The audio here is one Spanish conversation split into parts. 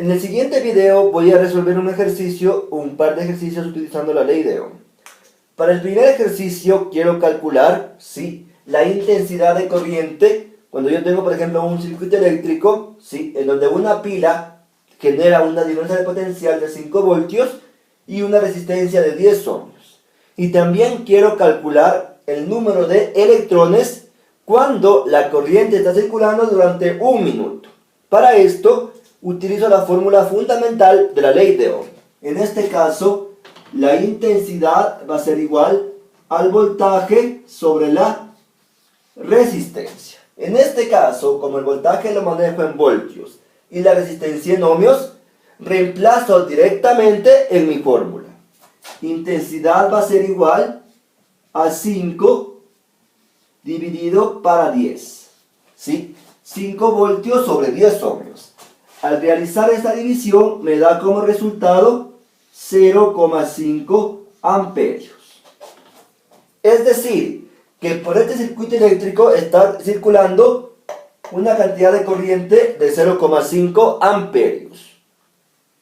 En el siguiente video voy a resolver un par de ejercicios utilizando la ley de Ohm. Para el primer ejercicio quiero calcular la intensidad de corriente cuando yo tengo, por ejemplo, un circuito eléctrico, en donde una pila genera una diferencia de potencial de 5 voltios y una resistencia de 10 ohmios. Y también quiero calcular el número de electrones cuando la corriente está circulando durante un minuto. Para esto utilizo la fórmula fundamental de la ley de Ohm. En este caso, la intensidad va a ser igual al voltaje sobre la resistencia. En este caso, como el voltaje lo manejo en voltios y la resistencia en ohmios, reemplazo directamente en mi fórmula. Intensidad va a ser igual a 5 dividido para 10. 5 voltios sobre 10 ohmios. Al realizar esta división me da como resultado 0,5 amperios. Es decir, que por este circuito eléctrico está circulando una cantidad de corriente de 0,5 amperios.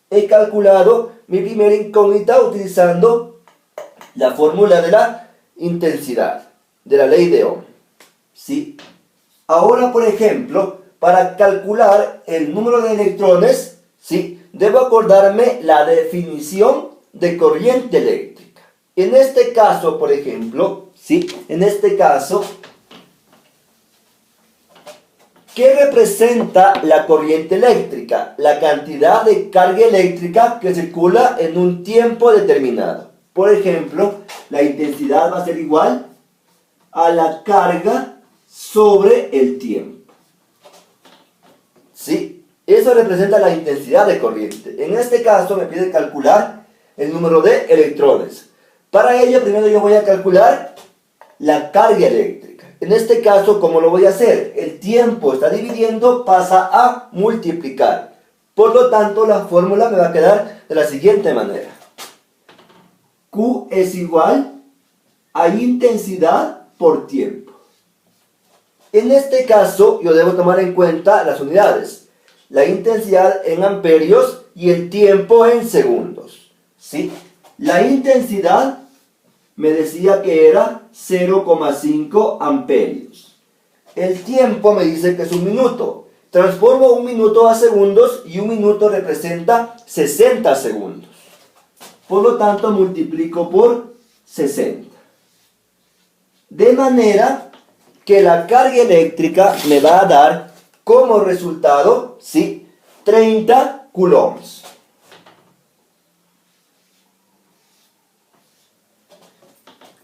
He calculado mi primera incógnita utilizando la fórmula de la intensidad, de la ley de Ohm. Ahora, por ejemplo, para calcular el número de electrones, debo acordarme la definición de corriente eléctrica. En este caso, por ejemplo, ¿qué representa la corriente eléctrica? La cantidad de carga eléctrica que circula en un tiempo determinado. Por ejemplo, la intensidad va a ser igual a la carga sobre el tiempo. Eso representa la intensidad de corriente. En este caso me pide calcular el número de electrones. Para ello, primero yo voy a calcular la carga eléctrica. En este caso, ¿cómo lo voy a hacer? El tiempo está dividiendo, pasa a multiplicar. Por lo tanto, la fórmula me va a quedar de la siguiente manera. Q es igual a intensidad por tiempo. En este caso, yo debo tomar en cuenta las unidades. La intensidad en amperios y el tiempo en segundos. La intensidad me decía que era 0,5 amperios. El tiempo me dice que es un minuto. Transformo un minuto a segundos y un minuto representa 60 segundos. Por lo tanto, multiplico por 60. De manera que la carga eléctrica me va a dar como resultado, 30 coulombs.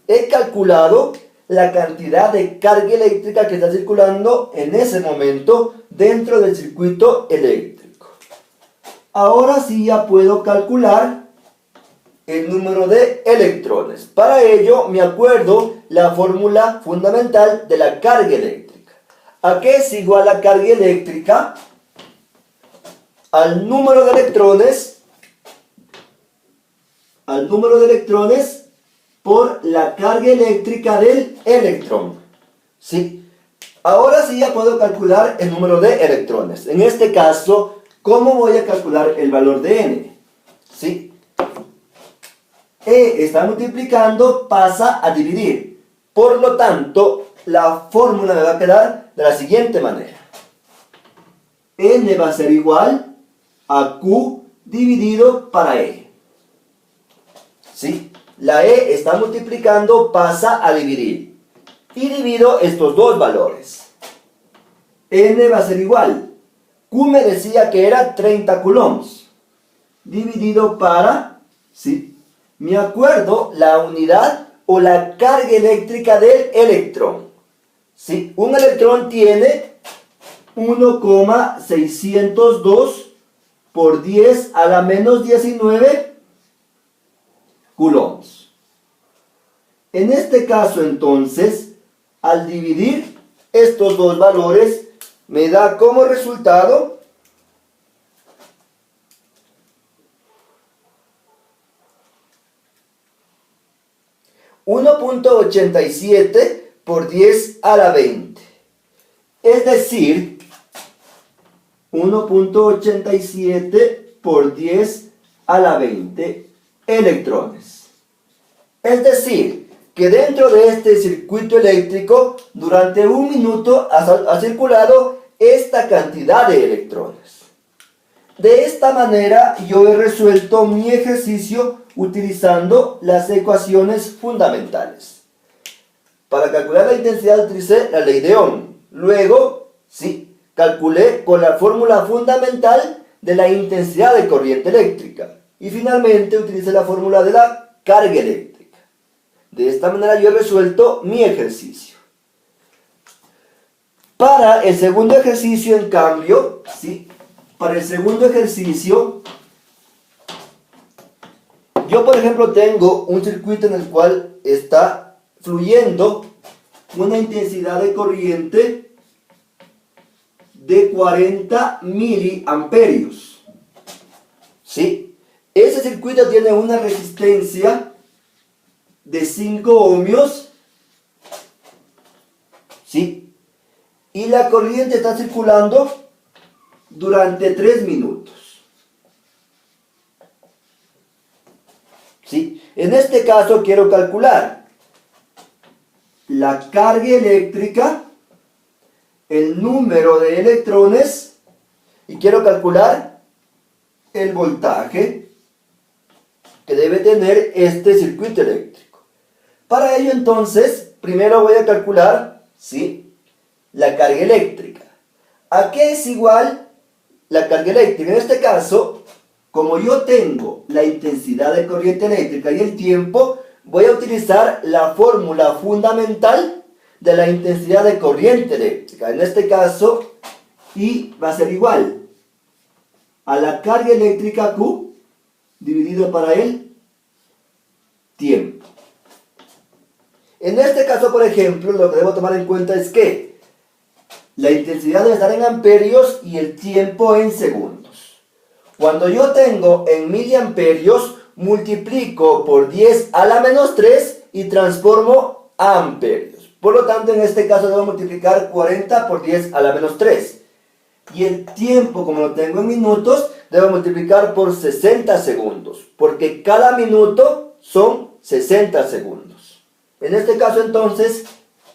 He calculado la cantidad de carga eléctrica que está circulando en ese momento dentro del circuito eléctrico. Ahora sí ya puedo calcular el número de electrones. Para ello me acuerdo la fórmula fundamental de la carga eléctrica. ¿A qué es igual la carga eléctrica? Al número de electrones por la carga eléctrica del electrón. Ahora sí ya puedo calcular el número de electrones. En este caso, ¿cómo voy a calcular el valor de n? E está multiplicando, pasa a dividir. Por lo tanto, la fórmula me va a quedar de la siguiente manera. N va a ser igual a Q dividido para E. La E está multiplicando, pasa a dividir. Y divido estos dos valores. N va a ser igual. Q me decía que era 30 coulombs. Dividido para, me acuerdo la unidad o la carga eléctrica del electrón. Un electrón tiene 1,602 por 10 a la menos 19 coulombs. En este caso, entonces, al dividir estos dos valores, me da como resultado 1,87 por 10 a la 20. Es decir, 1,87 por 10 a la 20 electrones. Es decir, que dentro de este circuito eléctrico, durante un minuto ha circulado esta cantidad de electrones. De esta manera yo he resuelto mi ejercicio utilizando las ecuaciones fundamentales. Para calcular la intensidad utilicé la ley de Ohm. Luego, sí, calculé con la fórmula fundamental de la intensidad de corriente eléctrica. Y finalmente utilicé la fórmula de la carga eléctrica. De esta manera yo he resuelto mi ejercicio. Para el segundo ejercicio, en cambio, sí, para el segundo ejercicio, yo por ejemplo tengo un circuito en el cual está fluyendo una intensidad de corriente de 40 miliamperios. ¿Sí? Ese circuito tiene una resistencia de 5 ohmios. ¿Sí? Y la corriente está circulando durante 3 minutos. ¿Sí? En este caso quiero calcular la carga eléctrica, el número de electrones y quiero calcular el voltaje que debe tener este circuito eléctrico. Para ello entonces, primero voy a calcular, ¿sí?, la carga eléctrica. ¿A qué es igual la carga eléctrica? En este caso, como yo tengo la intensidad de corriente eléctrica y el tiempo, voy a utilizar la fórmula fundamental de la intensidad de corriente eléctrica. En este caso, I va a ser igual a la carga eléctrica Q dividido para el tiempo. En este caso, por ejemplo, lo que debo tomar en cuenta es que la intensidad debe estar en amperios y el tiempo en segundos. Cuando yo tengo en miliamperios, multiplico por 10 a la menos 3 y transformo a amperios. Por lo tanto, en este caso debo multiplicar 40 por 10 a la menos 3. Y el tiempo, como lo tengo en minutos, debo multiplicar por 60 segundos, porque cada minuto son 60 segundos. En este caso, entonces,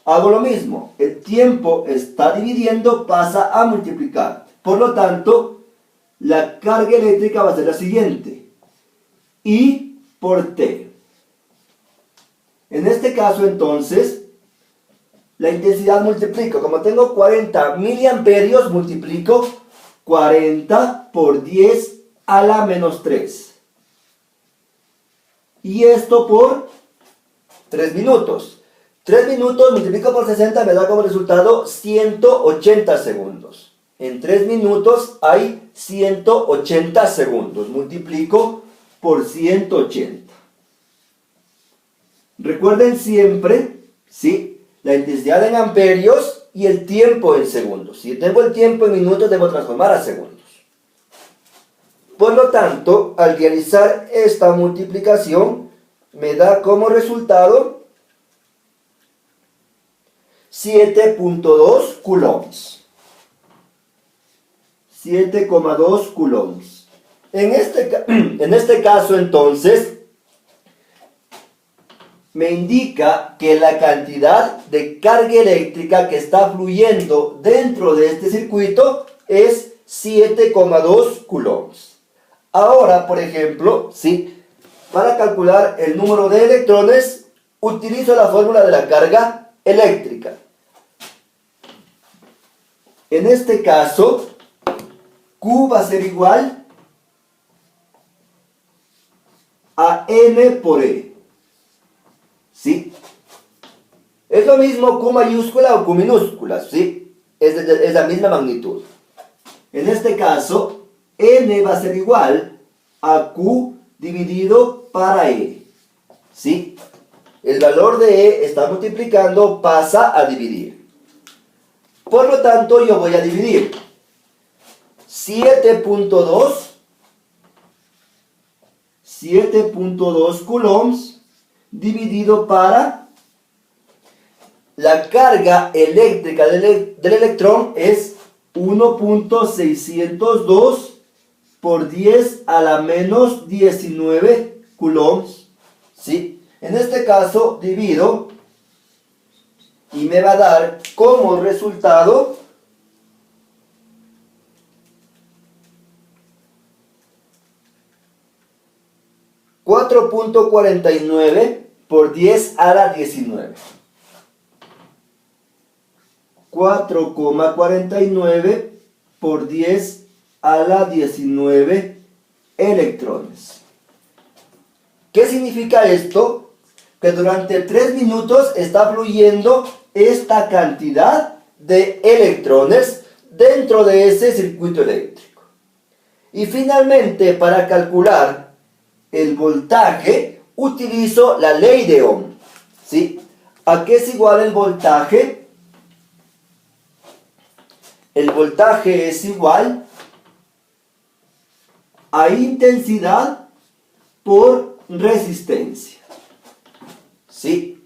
hago lo mismo. El tiempo está dividiendo, pasa a multiplicar. Por lo tanto, la carga eléctrica va a ser la siguiente. I por T. En este caso, entonces, la intensidad multiplico. Como tengo 40 miliamperios, multiplico 40 por 10 a la menos 3. Y esto por 3 minutos. 3 minutos multiplico por 60 me da como resultado 180 segundos. En 3 minutos hay 180 segundos. Multiplico por 180. Recuerden siempre, ¿sí?, la intensidad en amperios y el tiempo en segundos. Si tengo el tiempo en minutos, debo transformar a segundos. Por lo tanto, al realizar esta multiplicación, me da como resultado 7.2 coulombs. 7,2 coulombs. En este caso, entonces, me indica que la cantidad de carga eléctrica que está fluyendo dentro de este circuito es 7,2 coulombs. Ahora, por ejemplo, ¿sí?, para calcular el número de electrones, utilizo la fórmula de la carga eléctrica. En este caso, Q va a ser igual a N por E. ¿Sí? Es lo mismo Q mayúscula o Q minúscula, ¿sí? Es la misma magnitud. En este caso, N va a ser igual a Q dividido para E. ¿Sí? El valor de E está multiplicando, pasa a dividir. Por lo tanto, yo voy a dividir 7.2 coulombs dividido para la carga eléctrica del electrón es 1.602 por 10 a la menos 19 coulombs, ¿sí? En este caso divido y me va a dar como resultado 4.49 por 10 a la 19. 4,49 por 10 a la 19 electrones. ¿Qué significa esto? Que durante 3 minutos está fluyendo esta cantidad de electrones dentro de ese circuito eléctrico. Y finalmente, para calcular el voltaje, utilizo la ley de Ohm, ¿sí? ¿A qué es igual el voltaje? El voltaje es igual a intensidad por resistencia, ¿sí?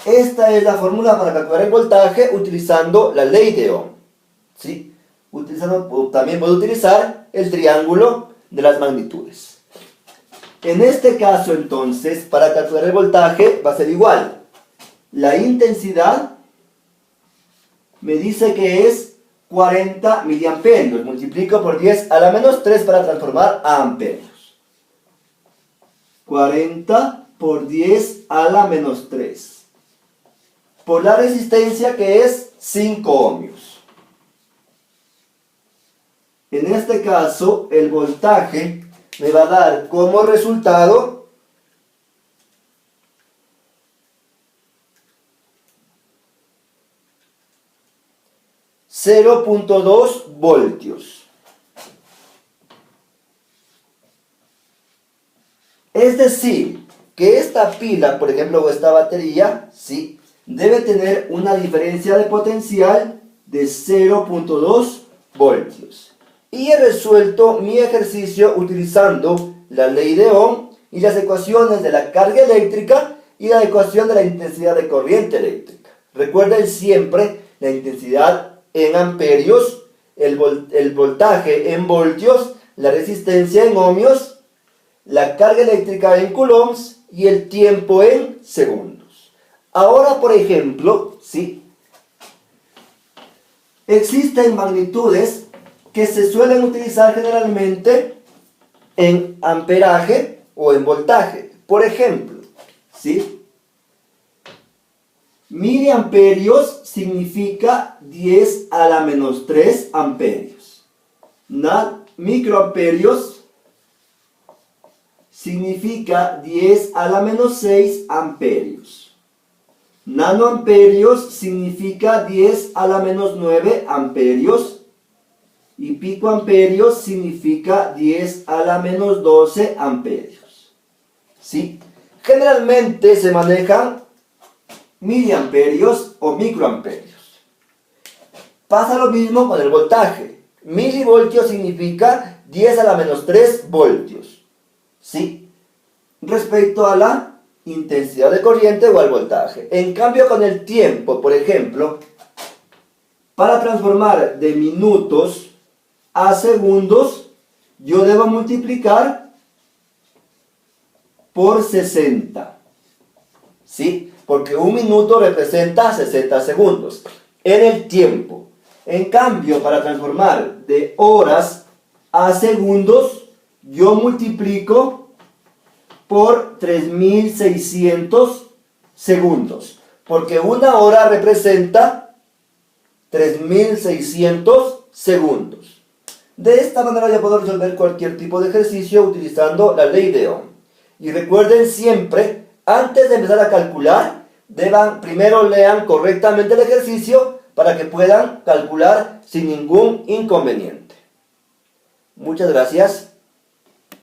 Esta es la fórmula para calcular el voltaje utilizando la ley de Ohm, ¿sí? También puedo utilizar el triángulo de las magnitudes. En este caso, entonces, para calcular el voltaje va a ser igual. La intensidad me dice que es 40 miliamperios. Multiplico por 10 a la menos 3 para transformar a amperios. 40 por 10 a la menos 3. Por la resistencia, que es 5 ohmios. En este caso, el voltaje me va a dar como resultado 0.2 voltios. Es decir, que esta pila, por ejemplo, o esta batería, ¿sí?, debe tener una diferencia de potencial de 0.2 voltios. Y he resuelto mi ejercicio utilizando la ley de Ohm y las ecuaciones de la carga eléctrica y la ecuación de la intensidad de corriente eléctrica. Recuerden siempre la intensidad en amperios, el voltaje en voltios, la resistencia en ohmios, la carga eléctrica en coulombs y el tiempo en segundos. Ahora, por ejemplo, ¿sí?, existen magnitudes que se suelen utilizar generalmente en amperaje o en voltaje. Por ejemplo, ¿sí?, miliamperios significa 10 a la menos 3 amperios. Microamperios significa 10 a la menos 6 amperios. Nanoamperios significa 10 a la menos 9 amperios. Y picoamperios significa 10 a la menos 12 amperios. ¿Sí? Generalmente se manejan miliamperios o microamperios. Pasa lo mismo con el voltaje. Milivoltios significa 10 a la menos 3 voltios. ¿Sí? Respecto a la intensidad de corriente o al voltaje. En cambio, con el tiempo, por ejemplo, para transformar de minutos a segundos, yo debo multiplicar por 60. ¿Sí? Porque un minuto representa 60 segundos. En el tiempo. En cambio, para transformar de horas a segundos, yo multiplico por 3600 segundos. Porque una hora representa 3600 segundos. De esta manera ya puedo resolver cualquier tipo de ejercicio utilizando la ley de Ohm. Y recuerden siempre, antes de empezar a calcular, primero lean correctamente el ejercicio para que puedan calcular sin ningún inconveniente. Muchas gracias.